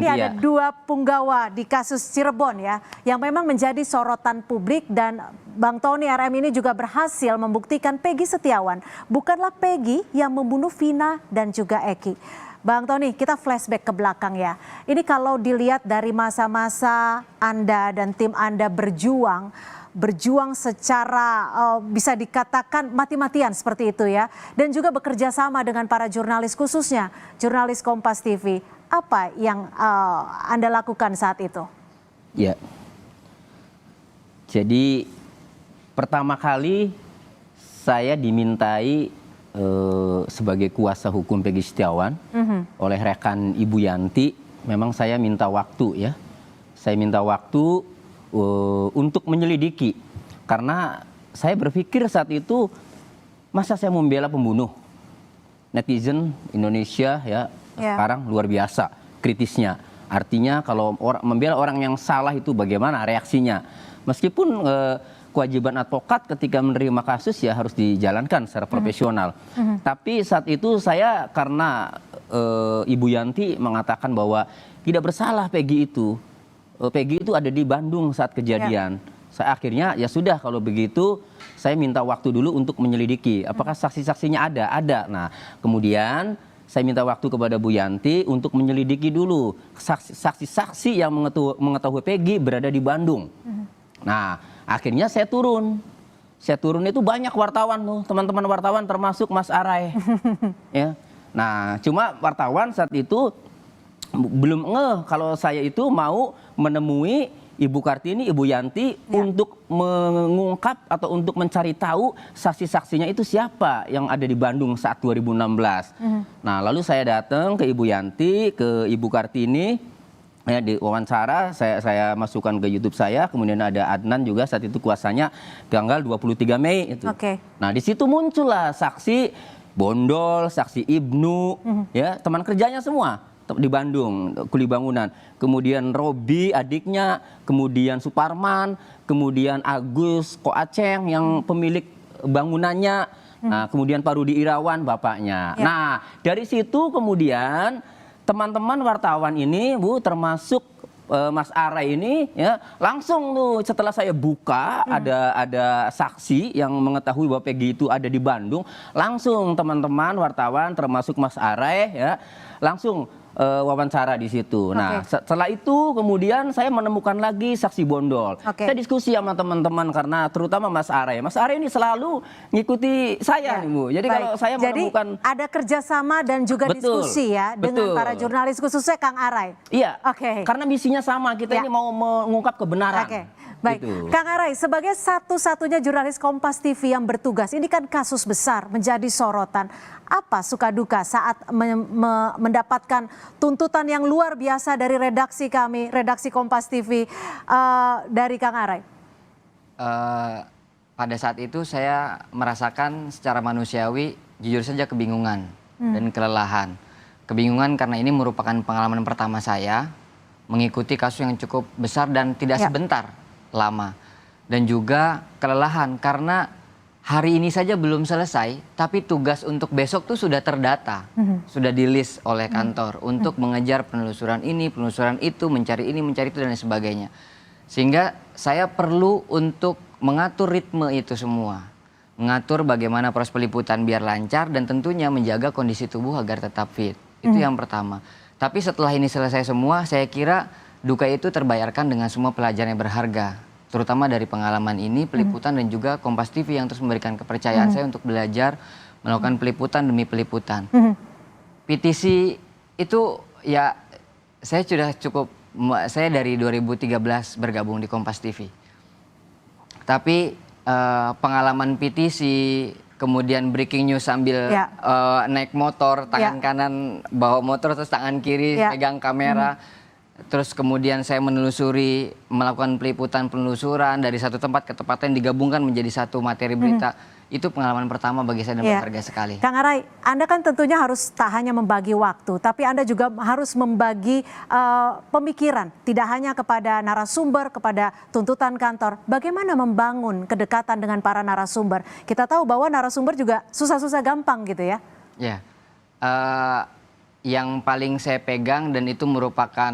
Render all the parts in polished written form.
ini ada dua punggawa di kasus Cirebon ya, yang memang menjadi sorotan publik, dan Bang Tony RM ini juga berhasil membuktikan Peggy Setiawan bukanlah Peggy yang membunuh Vina dan juga Eki. Bang Tony, kita flashback ke belakang ya. Ini kalau dilihat dari masa-masa Anda dan tim Anda berjuang secara bisa dikatakan mati-matian seperti itu ya. Dan juga bekerja sama dengan para jurnalis, khususnya jurnalis Kompas TV. Apa yang Anda lakukan saat itu? Ya, jadi pertama kali saya dimintai sebagai kuasa hukum Peggy Setiawan oleh rekan Ibu Yanti. Memang saya minta waktu ya. Saya minta waktu untuk menyelidiki, karena saya berpikir saat itu, masa saya membela pembunuh? Netizen Indonesia ya sekarang luar biasa kritisnya. Artinya kalau membela orang yang salah itu bagaimana reaksinya? Meskipun kewajiban advokat ketika menerima kasus ya harus dijalankan secara profesional. Tapi saat itu saya, karena Ibu Yanti mengatakan bahwa tidak bersalah Peggy itu. Peggy itu ada di Bandung saat kejadian. Saya akhirnya ya sudah, kalau begitu saya minta waktu dulu untuk menyelidiki apakah saksi-saksinya ada. Nah, kemudian saya minta waktu kepada Bu Yanti untuk menyelidiki dulu saksi-saksi yang mengetahui Peggy berada di Bandung. Nah, akhirnya saya turun. Saya turun itu banyak wartawan tuh, teman-teman wartawan termasuk Mas Arai. Ya. Nah, cuma wartawan saat itu belum ngeh kalau saya itu mau menemui Ibu Kartini, Ibu Yanti untuk mengungkap atau untuk mencari tahu saksi-saksinya itu siapa yang ada di Bandung saat 2016. Nah, lalu saya datang ke Ibu Yanti, ke Ibu Kartini, ya, di wawancara saya masukkan ke YouTube saya. Kemudian ada Adnan juga saat itu kuasanya, tanggal 23 Mei itu. Nah, di situ muncullah saksi Bondol, saksi Ibnu, ya, teman kerjanya semua di Bandung, kuli bangunan. Kemudian Robi adiknya, kemudian Suparman, kemudian Agus Koaceng yang pemilik bangunannya, nah kemudian Pak Rudi Irawan bapaknya. Nah, dari situ kemudian teman-teman wartawan ini, Bu, termasuk Mas Arai ini ya, langsung tuh setelah saya buka ada saksi yang mengetahui bahwa Peggy itu ada di Bandung, langsung teman-teman wartawan termasuk Mas Arai ya langsung wawancara di situ. Nah, setelah itu kemudian saya menemukan lagi saksi Bondol. Saya diskusi sama teman-teman, karena terutama Mas Arai. Mas Arai ini selalu ngikuti saya nih, Bu. Jadi kalau saya menemukan, ada kerjasama dan juga diskusi ya dengan para jurnalis, khususnya Kang Arai. Iya. Karena misinya sama, kita ini mau mengungkap kebenaran. Baik, gitu. Kang Arai, sebagai satu-satunya jurnalis Kompas TV yang bertugas, ini kan kasus besar menjadi sorotan. Apa suka duka saat mendapatkan tuntutan yang luar biasa dari redaksi kami, redaksi Kompas TV, dari Kang Arai? Pada saat itu saya merasakan secara manusiawi, jujur saja, kebingungan dan kelelahan. Kebingungan karena ini merupakan pengalaman pertama saya mengikuti kasus yang cukup besar dan tidak sebentar, lama. Dan juga kelelahan karena hari ini saja belum selesai, tapi tugas untuk besok tuh sudah terdata, sudah di list oleh kantor untuk mengejar penelusuran ini, penelusuran itu, mencari ini, mencari itu, dan sebagainya. Sehingga saya perlu untuk mengatur ritme itu semua, mengatur bagaimana proses peliputan biar lancar, dan tentunya menjaga kondisi tubuh agar tetap fit. Itu yang pertama. Tapi setelah ini selesai semua, saya kira duka itu terbayarkan dengan semua pelajaran yang berharga, terutama dari pengalaman ini, peliputan, dan juga Kompas TV yang terus memberikan kepercayaan saya untuk belajar melakukan peliputan demi peliputan. PTC itu ya, saya sudah cukup, saya dari 2013 bergabung di Kompas TV. Tapi pengalaman PTC, kemudian breaking news sambil naik motor, tangan kanan bawa motor, terus tangan kiri pegang kamera. Terus kemudian saya menelusuri, melakukan peliputan penelusuran dari satu tempat ke tempat lain, digabungkan menjadi satu materi berita. Itu pengalaman pertama bagi saya dan berharga sekali. Kang Arai, Anda kan tentunya harus tak hanya membagi waktu, tapi Anda juga harus membagi pemikiran, tidak hanya kepada narasumber, kepada tuntutan kantor. Bagaimana membangun kedekatan dengan para narasumber? Kita tahu bahwa narasumber juga susah-susah gampang gitu ya. Ya, yang paling saya pegang dan itu merupakan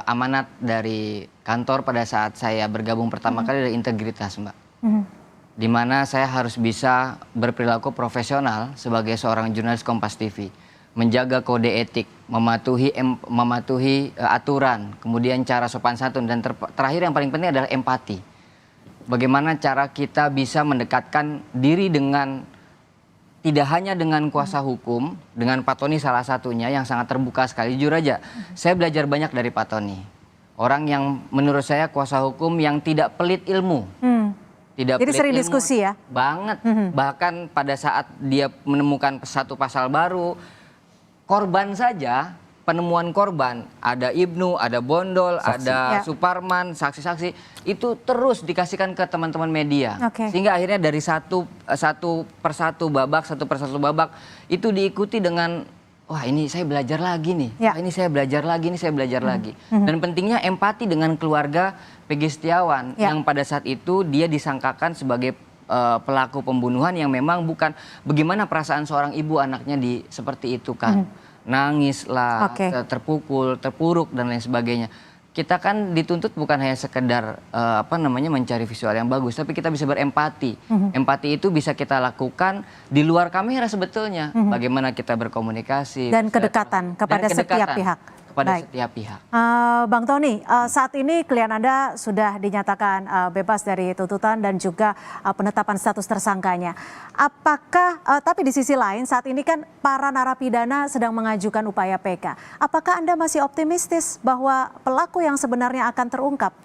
amanat dari kantor pada saat saya bergabung pertama kali adalah integritas, Mbak. Di mana saya harus bisa berperilaku profesional sebagai seorang jurnalis Kompas TV, menjaga kode etik, mematuhi aturan, kemudian cara sopan santun, dan terakhir yang paling penting adalah empati. Bagaimana cara kita bisa mendekatkan diri dengan tidak hanya dengan kuasa hukum, dengan Pak Tony salah satunya yang sangat terbuka sekali. Jujur aja, saya belajar banyak dari Pak Tony. Orang yang menurut saya kuasa hukum yang tidak pelit ilmu. Tidak Jadi pelit sering ilmu diskusi ya? banget. Bahkan pada saat dia menemukan satu pasal baru, korban saja, penemuan korban, ada Ibnu, ada Bondol, ada Suparman, saksi-saksi, itu terus dikasihkan ke teman-teman media. Sehingga akhirnya dari satu persatu babak, itu diikuti dengan, wah ini saya belajar lagi nih, wah ini saya belajar lagi, ini saya belajar lagi. Dan pentingnya empati dengan keluarga Peggy Setiawan, yang pada saat itu dia disangkakan sebagai pelaku pembunuhan yang memang bukan. Bagaimana perasaan seorang ibu anaknya seperti itu kan. Nangis lah, terpukul, terpuruk dan lain sebagainya. Kita kan dituntut bukan hanya sekedar mencari visual yang bagus, tapi kita bisa berempati. Empati itu bisa kita lakukan di luar kamera sebetulnya. Bagaimana kita berkomunikasi dan kedekatan kepada setiap pihak. Setiap pihak. Bang Tony, saat ini klien Anda sudah dinyatakan bebas dari tuntutan dan juga penetapan status tersangkanya. Apakah, tapi di sisi lain saat ini kan para narapidana sedang mengajukan upaya PK. Apakah Anda masih optimistis bahwa pelaku yang sebenarnya akan terungkap?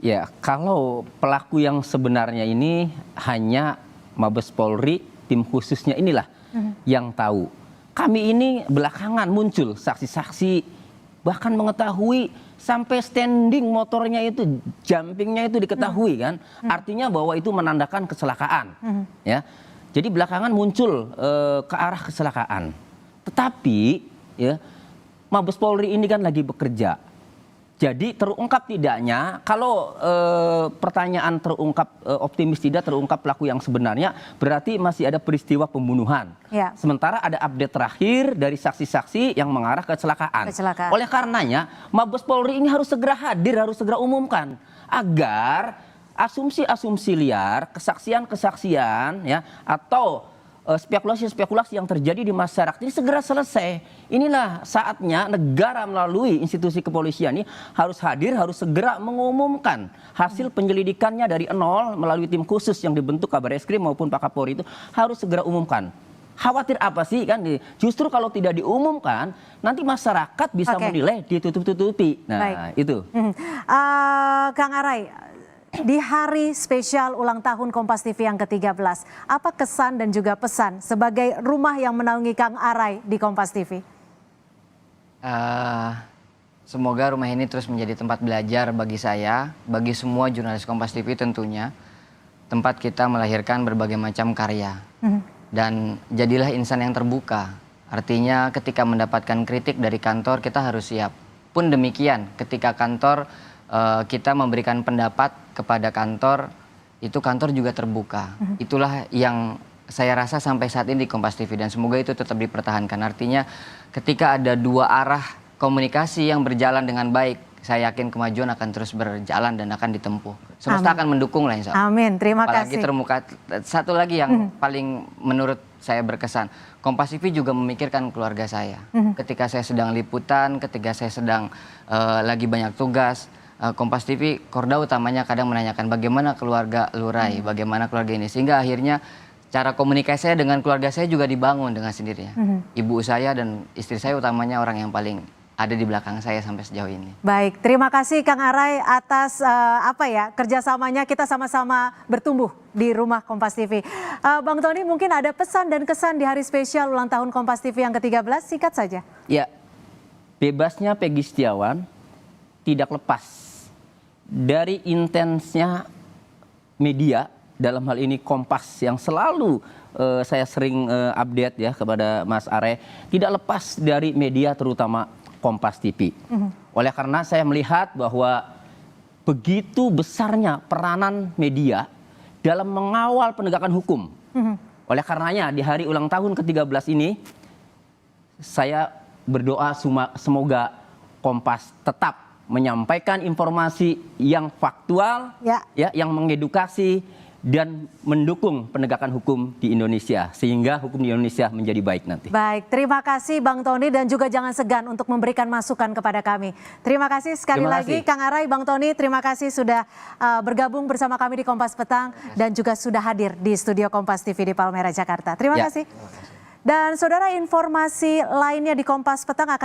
Ya, kalau pelaku yang sebenarnya ini hanya Mabes Polri, tim khususnya inilah yang tahu. Kami ini belakangan muncul saksi-saksi, bahkan mengetahui sampai standing motornya itu, jumpingnya itu diketahui kan. Artinya bahwa itu menandakan kecelakaan. Ya, jadi belakangan muncul ke arah kecelakaan. Tetapi ya, Mabes Polri ini kan lagi bekerja. Jadi terungkap tidaknya, kalau pertanyaan terungkap optimis tidak terungkap pelaku yang sebenarnya, berarti masih ada peristiwa pembunuhan. Sementara ada update terakhir dari saksi-saksi yang mengarah ke kecelakaan. Oleh karenanya, Mabes Polri ini harus segera hadir, harus segera umumkan. Agar asumsi-asumsi liar, kesaksian-kesaksian ya, atau spekulasi-spekulasi yang terjadi di masyarakat ini segera selesai. Inilah saatnya negara melalui institusi kepolisian ini harus hadir, harus segera mengumumkan hasil penyelidikannya dari nol melalui tim khusus yang dibentuk Kabar Eskrim maupun Pak Kapolri itu harus segera umumkan. Khawatir apa sih kan? Justru kalau tidak diumumkan nanti masyarakat bisa menilai ditutup-tutupi. Nah, itu. Kang Arai, di hari spesial ulang tahun Kompas TV yang ke-13, apa kesan dan juga pesan sebagai rumah yang menaungi Kang Arai di Kompas TV? Semoga rumah ini terus menjadi tempat belajar bagi saya, bagi semua jurnalis Kompas TV tentunya. Tempat kita melahirkan berbagai macam karya. Dan jadilah insan yang terbuka. Artinya ketika mendapatkan kritik dari kantor kita harus siap. Pun demikian ketika kantor kita memberikan pendapat kepada kantor, itu kantor juga terbuka. Itulah yang saya rasa sampai saat ini di Kompas TV dan semoga itu tetap dipertahankan. Artinya ketika ada dua arah komunikasi yang berjalan dengan baik, saya yakin kemajuan akan terus berjalan dan akan ditempuh. Semesta akan mendukung lah insya Allah. Amin, terima Apalagi kasih. termuka. Satu lagi yang paling menurut saya berkesan, Kompas TV juga memikirkan keluarga saya. Ketika saya sedang liputan, ketika saya sedang lagi banyak tugas, Kompas TV, korda utamanya kadang menanyakan bagaimana keluarga Lurai, bagaimana keluarga ini. Sehingga akhirnya cara komunikasi saya dengan keluarga saya juga dibangun dengan sendirinya. Ibu saya dan istri saya utamanya orang yang paling ada di belakang saya sampai sejauh ini. Baik, terima kasih Kang Arai atas kerjasamanya, kita sama-sama bertumbuh di rumah Kompas TV. Bang Tony, mungkin ada pesan dan kesan di hari spesial ulang tahun Kompas TV yang ke-13, singkat saja. Ya, bebasnya Peggy Setiawan tidak lepas dari intensnya media, dalam hal ini Kompas yang selalu saya sering update ya kepada Mas Are, tidak lepas dari media terutama Kompas TV. Oleh karena saya melihat bahwa begitu besarnya peranan media dalam mengawal penegakan hukum. Oleh karenanya di hari ulang tahun ke-13 ini saya berdoa semoga Kompas tetap menyampaikan informasi yang faktual, Ya. yang mengedukasi dan mendukung penegakan hukum di Indonesia sehingga hukum di Indonesia menjadi baik nanti. Baik, terima kasih Bang Tony dan juga jangan segan untuk memberikan masukan kepada kami. Terima kasih sekali Terima lagi kasih. Kang Arai, Bang Tony, terima kasih sudah bergabung bersama kami di Kompas Petang dan juga sudah hadir di studio Kompas TV di Palmera, Jakarta. Terima Ya. kasih. Dan saudara, informasi lainnya di Kompas Petang akan